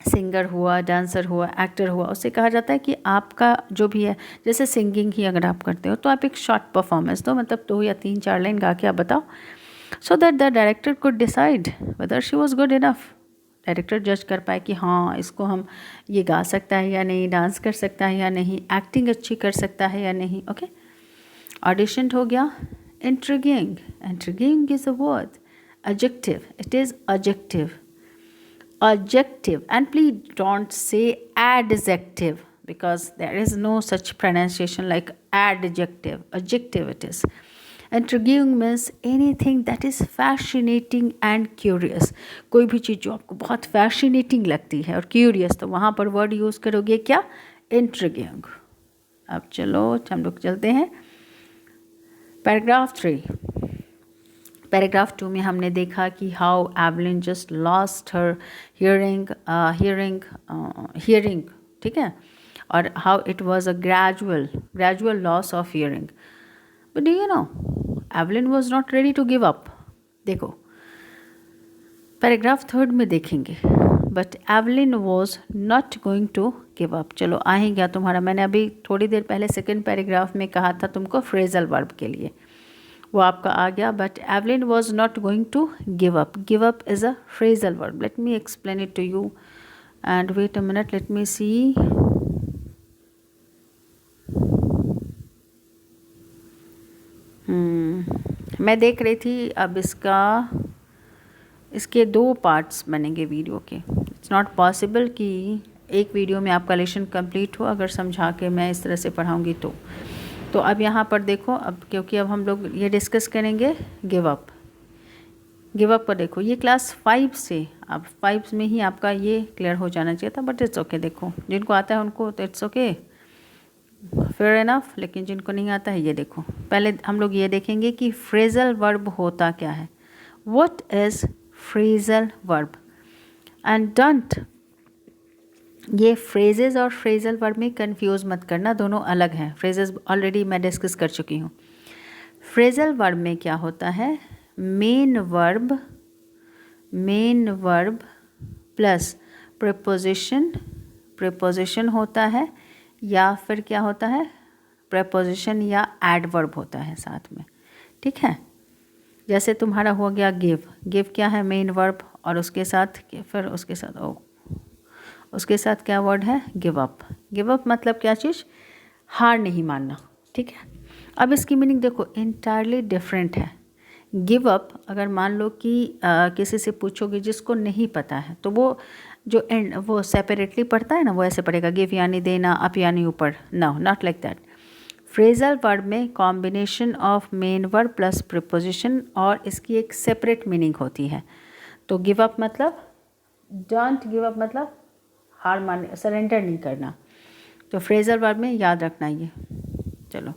सिंगर हुआ, डांसर हुआ, एक्टर हुआ, उससे कहा जाता है कि आपका जो भी है, जैसे सिंगिंग ही अगर आप करते हो तो आप एक शॉर्ट परफॉर्मेंस दो, मतलब 2 या 3-4 लाइन गा के आप बताओ, so that the director could decide whether she was good enough. Director जज कर पाए कि हाँ इसको हम ये गा सकता है या नहीं, डांस कर सकता है या नहीं, एक्टिंग अच्छी कर सकता है या नहीं, ओके। ऑडिशन हो गया। Intriguing, intriguing is a word, adjective, it is adjective, adjective, and please don't say adjective because there is no such pronunciation like adjective, adjective it is. Intriguing means anything that is fascinating and curious. कोई भी चीज़ जो आपको बहुत fascinating लगती है और curious, तो वहाँ पर word use करोगे क्या, intriguing। अब चलो हम लोग चलते हैं पैराग्राफ 3, पैराग्राफ 2 में हमने देखा कि how Evelyn just lost her hearing, ठीक है, और how it was a gradual loss of hearing. But do you know Evelyn was not ready to give up. देखो पैराग्राफ 3 में देखेंगे, but Evelyn was not going to give up. चलो आ ही गया तुम्हारा, मैंने अभी थोड़ी देर पहले सेकेंड पैराग्राफ में कहा था तुमको फ्रेजल वर्ब के लिए, वो आपका आ गया. But Evelyn was not going to give up. Give up is a phrasal verb. Let me explain it to you and wait a minute, let me see. मैं देख रही थी अब इसके 2 पार्ट्स बनेंगे वीडियो के. इट्स नॉट पॉसिबल कि एक वीडियो में आपका लेसन कंप्लीट हो अगर समझा के मैं इस तरह से पढ़ाऊँगी तो अब यहाँ पर देखो, अब क्योंकि अब हम लोग ये डिस्कस करेंगे गिव अप. गिव अप पर देखो ये क्लास 5 से, अब 5 में ही आपका ये क्लियर हो जाना चाहिए था, बट इट्स ओके. देखो जिनको आता है उनको तो इट्स ओके, फेयर इनफ. लेकिन जिनको नहीं आता है ये देखो, पहले हम लोग ये देखेंगे कि फ्रेजल वर्ब होता क्या है. What is phrasal verb and don't, ये फ्रेजेस और फ्रेजल वर्ब में कंफ्यूज मत करना, दोनों अलग हैं. फ्रेजेस ऑलरेडी मैं डिस्कस कर चुकी हूँ. फ्रेजल वर्ब में क्या होता है, मेन वर्ब प्लस प्रेपोजिशन होता है, या फिर क्या होता है प्रेपोजिशन या एडवर्ब होता है साथ में, ठीक है. जैसे तुम्हारा हो गया गिव क्या है, मेन वर्ब, और उसके साथ फिर उसके साथ क्या वर्ड है, गिव अप. गिव अप मतलब क्या चीज़, हार नहीं मानना, ठीक है. अब इसकी मीनिंग देखो इंटायरली डिफरेंट है. गिव अप अगर मान लो कि किसी से पूछोगे जिसको नहीं पता है, तो वो सेपरेटली पढ़ता है ना, वो ऐसे पढ़ेगा गिव यानी देना, अप यानी ऊपर. No, not like that. Phrasal verb में combination of main verb plus preposition, और इसकी एक सेपरेट मीनिंग होती है. तो गिव अप मतलब, डोंट गिव अप मतलब हार मानने, सरेंडर नहीं करना. तो फ्रेजल वर्ब में याद रखना ये. चलो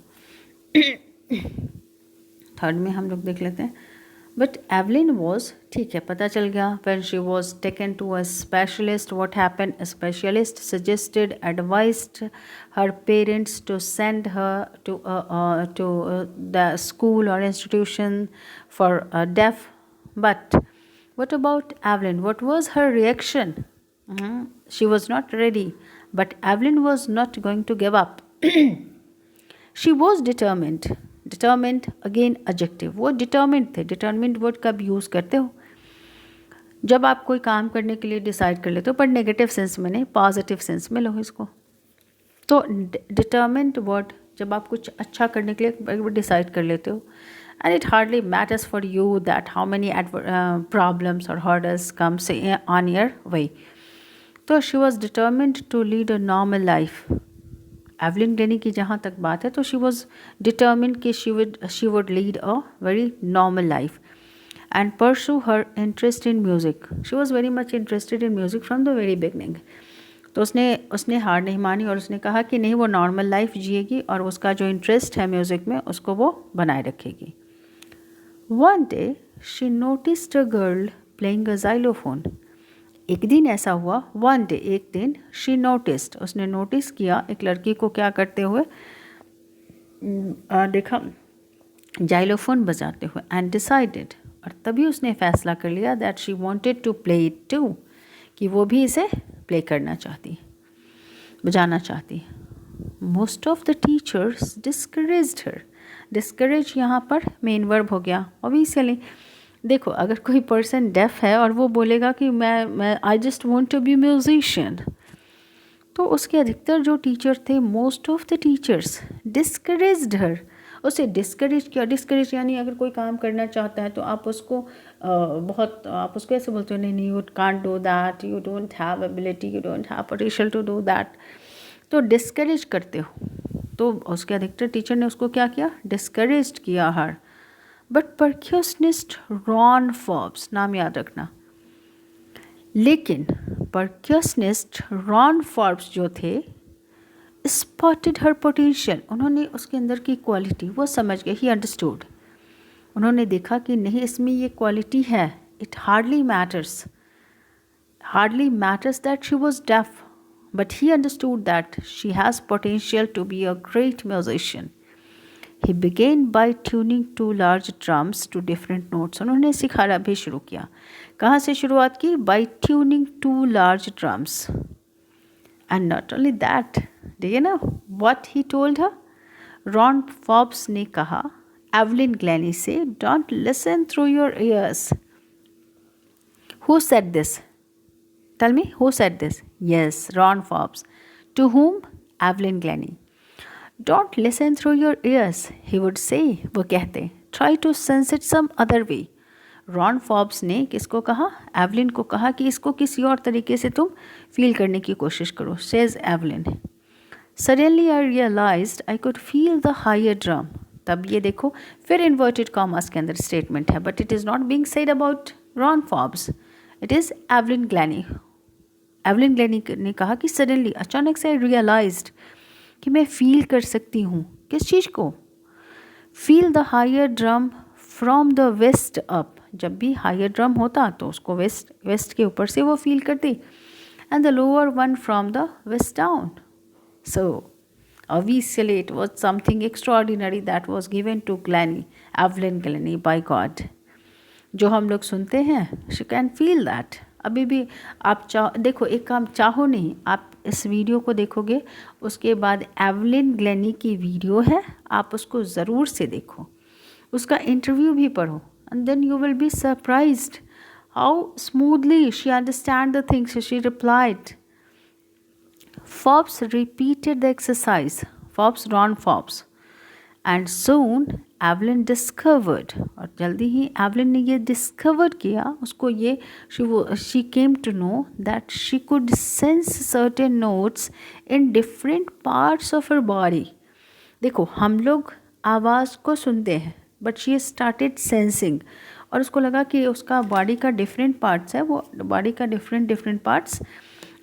थर्ड में हम लोग देख लेते हैं. बट एवलिन वॉज, ठीक है पता चल गया. When she was taken to a specialist, what happen, a specialist suggested, advised her parents to send her to the school और institution for deaf. But what about Evelyn? What was her reaction? She was not ready, but Evelyn was not going to give up. She was determined. Determined again adjective. वो determined थे. Determined word कब use करते हो, जब आप कोई काम करने के लिए डिसाइड कर लेते हो, पर नेगेटिव सेंस में नहीं, पॉजिटिव सेंस में लो इसको. तो determined वर्ड जब आप कुछ अच्छा करने के लिए डिसाइड कर लेते हो, and it hardly matters for you that how many problems or hurdles comes on your way. तो she was determined to lead a normal life. Evelyn Glenny की जहाँ तक बात है, तो she was determined कि she would lead a very normal life and pursue her interest in music. She was very much interested in music from the very beginning. तो उसने हार नहीं मानी और उसने कहा कि नहीं, वो नॉर्मल लाइफ जिएगी और उसका जो इंटरेस्ट है म्यूज़िक में उसको वो बनाए रखेगी. One day she noticed a girl playing a xylophone. एक दिन ऐसा हुआ, one day एक दिन, she noticed उसने नोटिस किया एक लड़की को क्या करते हुए, देखा जाइलोफोन बजाते हुए, and decided और तभी उसने फैसला कर लिया that she wanted to play it too, कि वो भी इसे प्ले करना चाहती, बजाना चाहती. Most of the teachers discouraged her. Discourage यहाँ पर मेन वर्ब हो गया ऑब्वियसली. देखो अगर कोई पर्सन डेफ है और वो बोलेगा कि मैं I just want to be musician, तो उसके अधिकतर जो टीचर थे, most of the teachers discouraged her, उसे डिस्करेज किया. डिस्करेज यानी अगर कोई काम करना चाहता है तो आप उसको आप उसको ऐसे बोलते हो, नहीं you can't do that, you don't have ability, you don't have potential to do that, तो डिस्करेज करते हो. तो उसके अधिकतर टीचर ने उसको क्या किया, डिस्करेज किया हर. बट परक्यूशनिस्ट रॉन फॉर्ब्स, नाम याद रखना. लेकिन परक्यूशनिस्ट रॉन फॉर्ब्स जो थे, स्पॉटेड हर पोटेंशियल, उन्होंने उसके अंदर की क्वालिटी वो समझ गए, ही अंडरस्टूड, उन्होंने देखा कि नहीं इसमें ये क्वालिटी है. It hardly matters that she was deaf, but he understood that she has potential to be a great musician. He began by tuning two large drums to different notes. उन्होंने सिखाना भी शुरू किया. कहाँ से शुरुआत की? By tuning two large drums. And not only that, do you know what he told her? Ron Forbes ने कहा Evelyn Glennie से, don't listen through your ears. Who said this? Tell me, who said this? Yes, Ron Forbes. To whom? Evelyn Glennie. Don't listen through your ears, he would say. वो कहते, try to sense it some other way. Ron Forbes ने किसको कहा? Evelyn को कहा कि इसको किसी और तरीके से तुम फील करने की कोशिश करो. Says Evelyn, suddenly I realised I could feel the higher drum. तब ये देखो, फिर इन्वर्टेड कॉमर्स के अंदर स्टेटमेंट है, but it is not being said about Ron Forbes, it is Evelyn Glennie. Evelyn Glennie ने कहा कि सडनली, अचानक से, आई रियलाइज्ड कि मैं फील कर सकती हूँ. किस चीज़ को? Feel the higher drum from the waist up. जब भी हायर ड्रम होता तो उसको वेस्ट के ऊपर से वो फील करती, and the lower one from the waist down. So obviously it was something extraordinary that was given to Glennie, Evelyn Glennie, by God. जो हम लोग सुनते हैं, she can feel that. अभी भी आप देखो, एक काम चाहो नहीं, आप इस वीडियो को देखोगे, उसके बाद एवलिन ग्लेनी की वीडियो है, आप उसको ज़रूर से देखो, उसका इंटरव्यू भी पढ़ो, and then you will be surprised how smoothly she understand the things she replied. Forbes repeated the exercise, Ron Forbes, and soon Evelyn discovered, और जल्दी ही एवलिन ने ये डिस्कवर किया, उसको ये she came to know that she could sense certain notes in different parts of her body. देखो, हम लोग आवाज़ को सुनते हैं, बट she started sensing, और उसको लगा कि उसका बॉडी का डिफरेंट पार्ट्स है, वो बॉडी का डिफरेंट पार्ट्स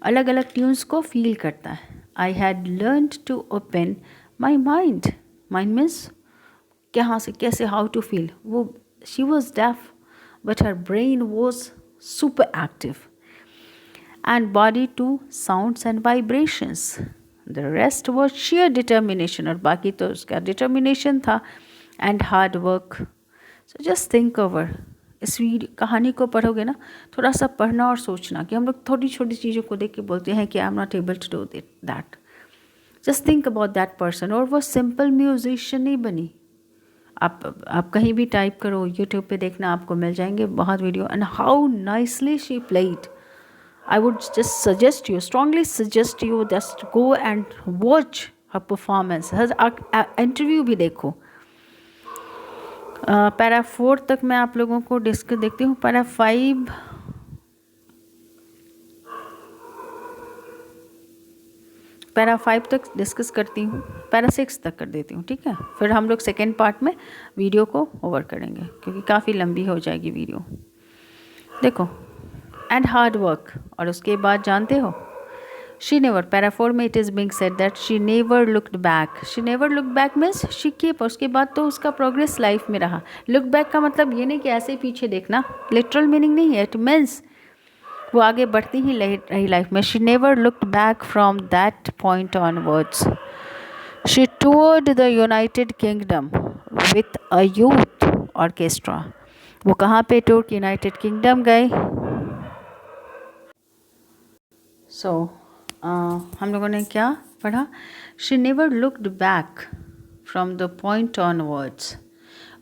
अलग अलग ट्यून्स को फील करता है. I had learn to open my mind. Mind means कहाँ से, कैसे, हाउ टू फील. वो she was deaf, but her brain was super active, and body to sounds and vibrations. The rest was sheer determination, और बाकी तो उसका determination था, and hard work. So just think over, इस कहानी को पढ़ोगे ना, थोड़ा सा पढ़ना और सोचना कि हम लोग थोड़ी छोटी चीज़ों को देख के बोलते हैं कि I am not able to do that. Just think about that person. और वो सिंपल म्यूजिशियन नहीं बनी. आप कहीं भी टाइप करो, यूट्यूब पे देखना, आपको मिल जाएंगे बहुत video, and how nicely she played. I would just suggest you, strongly suggest you, just go and watch her performance, her interview भी देखो. पैरा 4 तक मैं आप लोगों को डिस्कस देखती हूँ. पैरा 5 तक डिस्कस करती हूँ, पैरा 6 तक कर देती हूँ, ठीक है. फिर हम लोग सेकेंड पार्ट में वीडियो को ओवर करेंगे, क्योंकि काफ़ी लंबी हो जाएगी वीडियो. देखो, एंड हार्ड वर्क, और उसके बाद जानते हो, she never, पैरा 4 में it is being said that she never looked back. she never looked back means she kept, उसके बाद तो उसका प्रोग्रेस लाइफ में रहा. look back का मतलब ये नहीं कि ऐसे पीछे देखना, लिटरल मीनिंग नहीं है. it means वो आगे बढ़ती ही रही लाइफ में. she never looked back from that point onwards. she toured the United Kingdom with a youth orchestra. वो कहाँ पे टूर? यूनाइटेड किंगडम गए. सो हम लोगों ने क्या पढ़ा? She never looked back from the point onwards.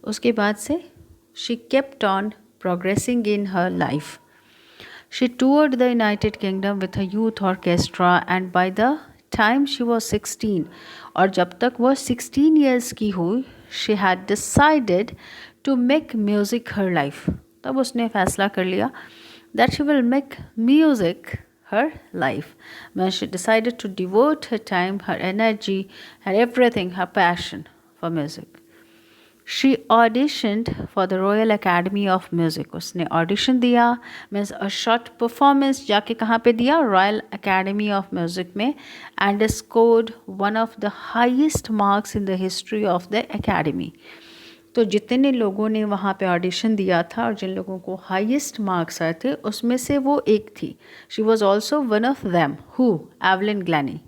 उसके बाद से she kept on progressing in her life. She toured the United Kingdom with a youth orchestra, and by the time she was 16, और जब तक वह 16 ईयर्स की हुई, she had decided to make music her life. तब उसने फैसला कर लिया that she will make music her life. When she decided to devote her time, her energy, her everything, her passion for music. She auditioned for the royal academy of music, उसने audition दिया, means a short performance जाके कहाँ पे दिया, royal academy of music में, and scored one of the highest marks in the history of the academy. तो जितने लोगों ने वहाँ पे ऑडिशन दिया था और जिन लोगों को हाईएस्ट मार्क्स आए थे उसमें से वो एक थी। She was also one of them, who, Evelyn Glennie.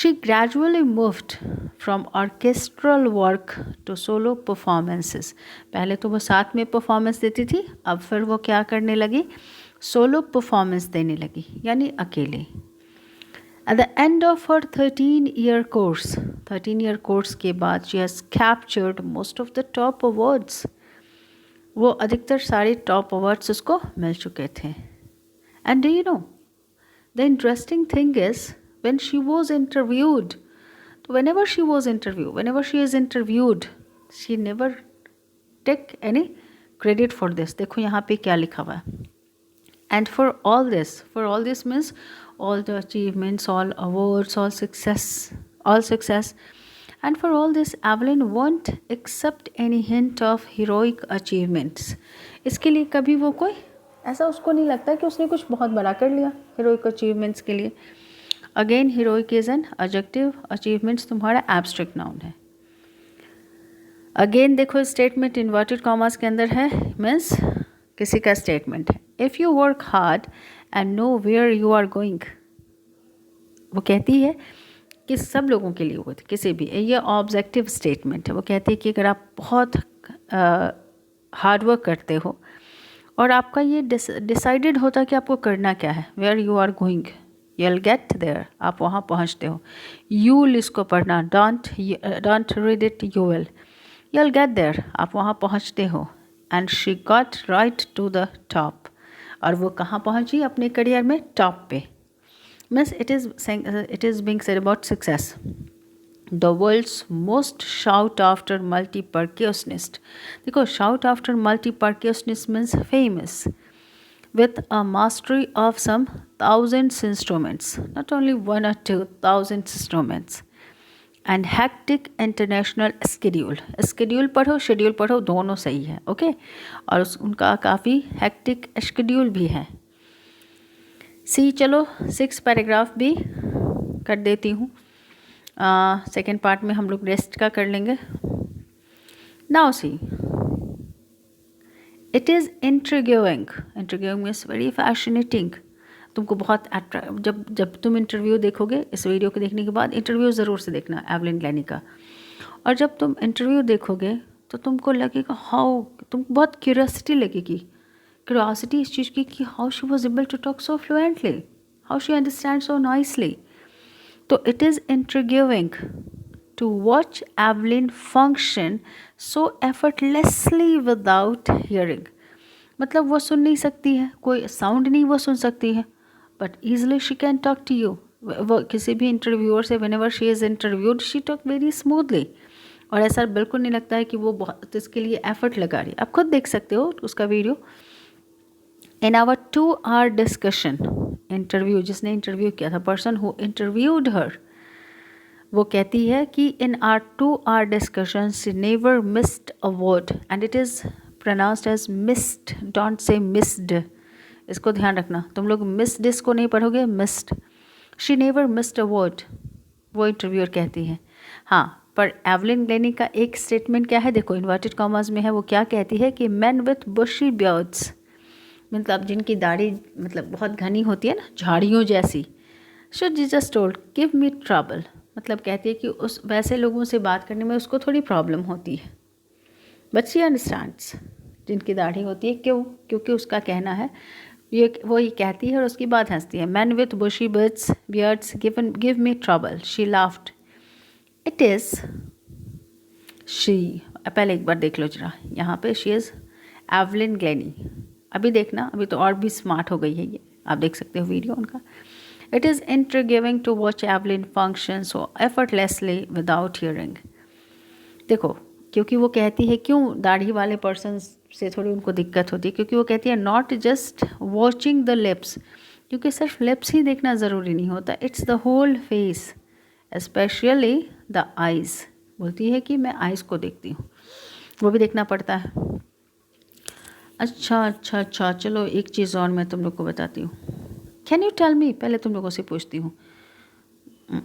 She gradually moved from orchestral work to solo performances. पहले तो वो साथ में परफॉर्मेंस देती थी, अब फिर वो क्या करने लगी, सोलो परफॉर्मेंस देने लगी, यानी अकेले। At the end of her 13-year course के बाद she has captured most of the top awards. वो अधिकतर सारे टॉप अवार्ड्स उसको मिल चुके थे। And do you know, the interesting thing is when she was interviewed, whenever she is interviewed, she never take any credit for this. देखो यहाँ पे क्या लिखा हुआ है, and for all this means all the achievements, all awards, all success, and for all this Evelyn won't accept any hint of heroic achievements. इसके लिए कभी वो कोई ऐसा उसको नहीं लगता कि उसने कुछ बहुत बड़ा कर लिया heroic achievements के लिए। Again heroic is an adjective, achievements तुम्हारा एब्स्ट्रैक्ट नाउन है। अगेन देखो स्टेटमेंट इन्वर्टेड कॉमर्स के अंदर है, मीन्स किसी का स्टेटमेंट है। If you work hard and know where you are going, वो कहती है कि सब लोगों के लिए वो किसी भी, ये ऑब्जेक्टिव स्टेटमेंट है। वो कहती है कि अगर आप बहुत हार्ड वर्क करते हो और आपका ये डिसाइडेड होता है कि आपको करना क्या है, where you are going, you'll get there, आप वहाँ पहुँचते हो। you'll इसको पढ़ना, don't read it, you will, you'll get there, आप वहाँ पहुँचते हो। and she got right to the top, और वो कहाँ पहुँची अपने करियर में, टॉप पे। Means it is being said about success. the world's most sought after multi-percussionist, देखो shout after multi-percussionist means famous, with a mastery of some thousands instruments, not only 1 or 2, thousands instruments, and hectic international schedule पढ़ो, schedule पढ़ो, दोनों सही है, okay. और उनका काफ़ी hectic schedule भी है। सी चलो 6 पैराग्राफ भी कर देती हूँ, सेकेंड पार्ट में हम लोग रेस्ट का कर लेंगे। Now see, it is intriguing means very fascinating, तुमको बहुत जब तुम इंटरव्यू देखोगे, इस वीडियो को देखने के बाद इंटरव्यू ज़रूर से देखना एवलिन ग्लैनी का, और जब तुम इंटरव्यू देखोगे तो तुमको लगेगा तुमको बहुत क्यूरियोसिटी इस चीज़ की कि how she was able to talk so fluently, how she understand so nicely. तो it is intriguing to watch Evelyn function so effortlessly without hearing, मतलब वो सुन नहीं सकती है, कोई साउंड नहीं वो सुन सकती है, but easily she can talk to you। वो किसी भी इंटरव्यूअर से whenever she is interviewed she talk very smoothly, और ऐसा बिल्कुल नहीं लगता है कि वो बहुत इसके लिए एफर्ट लगा रही है। आप खुद देख सकते हो उसका video. In our 2-hour discussion, interview जिसने इंटरव्यू किया था, पर्सन हु इंटरव्यूड हर, वो कहती है कि in our 2-hour discussion she never missed a word, and it is pronounced as missed, don't say missed, इसको ध्यान रखना, तुम लोग मिस्ड इसको नहीं पढ़ोगे, missed. She never missed a word, वो इंटरव्यूअर कहती है। हाँ, पर एवलिन ग्लैनी का एक स्टेटमेंट क्या है, देखो इन्वर्टेड कॉमर्स में है, वो क्या कहती है कि मैन विथ बुशी बियर्ड्स, मतलब जिनकी दाढ़ी मतलब बहुत घनी होती है ना, झाड़ियों जैसी, should just told give me trouble, मतलब कहती है कि उस वैसे लोगों से बात करने में उसको थोड़ी प्रॉब्लम होती है, बट शी अंडरस्टैंड्स, जिनकी दाढ़ी होती है, क्यों, क्योंकि उसका कहना है वो ये कहती है और उसकी बात हंसती है। Man with bushy beards give me trouble, she laughed, it is she, पहले एक बार देख लो जरा, यहाँ पे शी इज़ एवलिन ग्लैनी, अभी देखना, अभी तो और भी स्मार्ट हो गई है ये, आप देख सकते हो वीडियो उनका। It is intriguing to watch Evelyn function so effortlessly without hearing। देखो, क्योंकि वो कहती है, क्यों दाढ़ी वाले पर्सन से थोड़ी उनको दिक्कत होती है, क्योंकि वो कहती है not just watching the lips, क्योंकि सिर्फ लिप्स ही देखना ज़रूरी नहीं होता, it's the whole face, specially the eyes, बोलती है कि मैं आइज़ को देखती हूँ, वो भी देखना पड़ता है। अच्छा, चलो एक चीज़ और मैं तुम लोग को बताती हूँ। कैन यू टेल मी, पहले तुम लोगों से पूछती हूँ।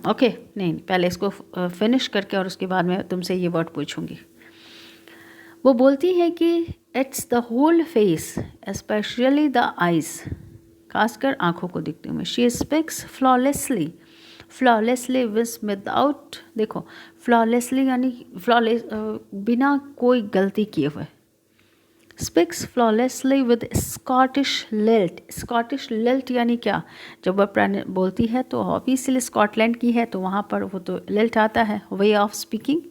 ओके नहीं, पहले इसको फिनिश करके और उसके बाद मैं तुमसे ये वर्ड पूछूंगी। वो बोलती है कि it's the whole face specially the eyes, खासकर आँखों को दिखती हूँ मैं। She speaks flawlessly, flawlessly without, देखो फ्लॉलेसली यानी फ्लॉलेस, बिना कोई गलती किए हुए। Speaks flawlessly with Scottish lilt. Scottish lilt यानी क्या, जब वह बोलती है तो ऑब्वियसली स्कॉटलैंड की है तो वहाँ पर वो तो लिल्ट आता है, वे ऑफ स्पीकिंग।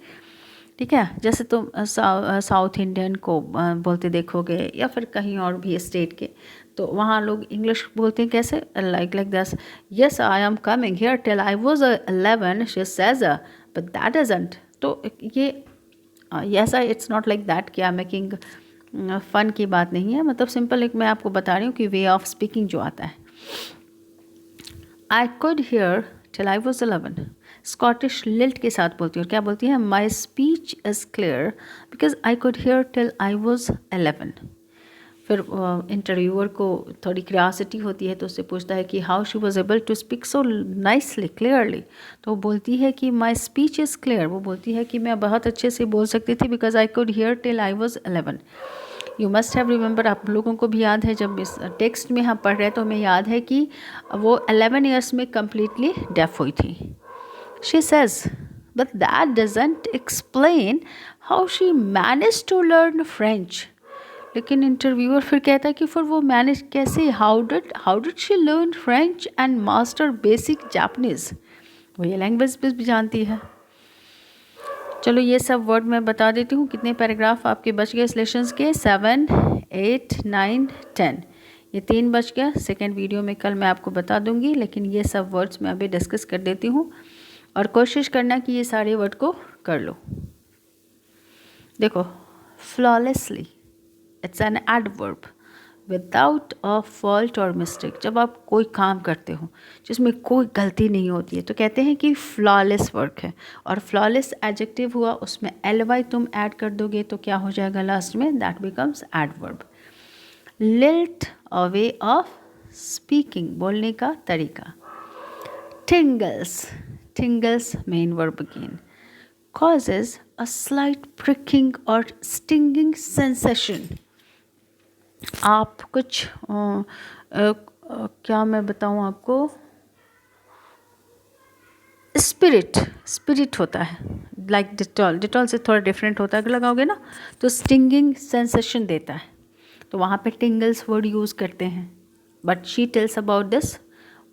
ठीक है, जैसे तुम साउथ इंडियन को बोलते देखोगे या फिर कहीं और भी स्टेट के, तो वहाँ लोग इंग्लिश बोलते हैं कैसे, like this, yes I am coming here till I was 11 she says, but that isn't. तो ये yes I, it's not like that कि आई एम मेकिंग फ़न की बात नहीं है, मतलब सिंपल एक मैं आपको बता रही हूँ कि वे ऑफ स्पीकिंग जो आता है। I could hear till I was 11, Scottish lilt के साथ बोलती है। और क्या बोलती है, my speech is clear because I could hear till I was 11। फिर इंटरव्यूअर को थोड़ी क्यूरियोसिटी होती है तो उससे पूछता है कि how she was able to speak so nicely clearly. तो वो बोलती है कि माई स्पीच इज़ क्लियर, वो बोलती है कि मैं बहुत अच्छे से बोल सकती थी because I could hear till I was 11। You must have remember, आप लोगों को भी याद है जब इस टेक्स्ट में हम पढ़ रहे तो हमें याद है कि वो 11 ईयर्स में कम्प्लीटली डेफ हुई थी। She says but that doesn't explain how she manage to learn French. लेकिन इंटरव्यूअर फिर कहता है कि फिर वो मैनेज कैसे, how did she learn French and master basic Japanese. वो ये लैंग्वेज भी जानती है। चलो ये सब वर्ड मैं बता देती हूँ। कितने पैराग्राफ आपके बच गए इस लेसन्स के, 7, 8, 9, 10, ये 3 बच गया। सेकेंड वीडियो में कल मैं आपको बता दूंगी, लेकिन ये सब वर्ड्स मैं अभी डिस्कस कर देती हूँ और कोशिश करना कि ये सारे वर्ड को कर लो। देखो, flawlessly, it's an adverb, without a fault और मिस्टेक। जब आप कोई काम करते हो जिसमें कोई गलती नहीं होती है तो कहते हैं कि फ्लॉलेस वर्क है। और फ्लॉलेस एडजेक्टिव हुआ, उसमें ly तुम ऐड कर दोगे तो क्या हो जाएगा लास्ट में, that becomes adverb. Lilt, a way of speaking, बोलने का तरीका। टिंगल्स, टिंगल्स main verb again, causes a slight pricking or stinging sensation। आप कुछ क्या मैं बताऊं आपको, स्पिरिट होता है, लाइक डिटॉल से थोड़ा डिफरेंट होता है, अगर लगाओगे ना तो स्टिंगिंग सेंसेशन देता है, तो वहाँ पे टिंगल्स वर्ड यूज़ करते हैं। But she tells about this,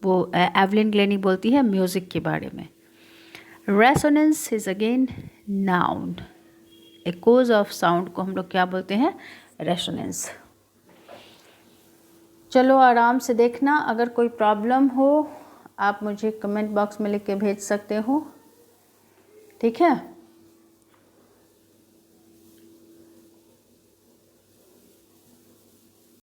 वो एवलिन ग्लेनी बोलती है म्यूज़िक के बारे में। Resonance is again noun, echoes of sound को हम लोग क्या बोलते हैं, रेसोनेंस। चलो आराम से देखना, अगर कोई प्रॉब्लम हो आप मुझे कमेंट बॉक्स में लिख के भेज सकते हो, ठीक है।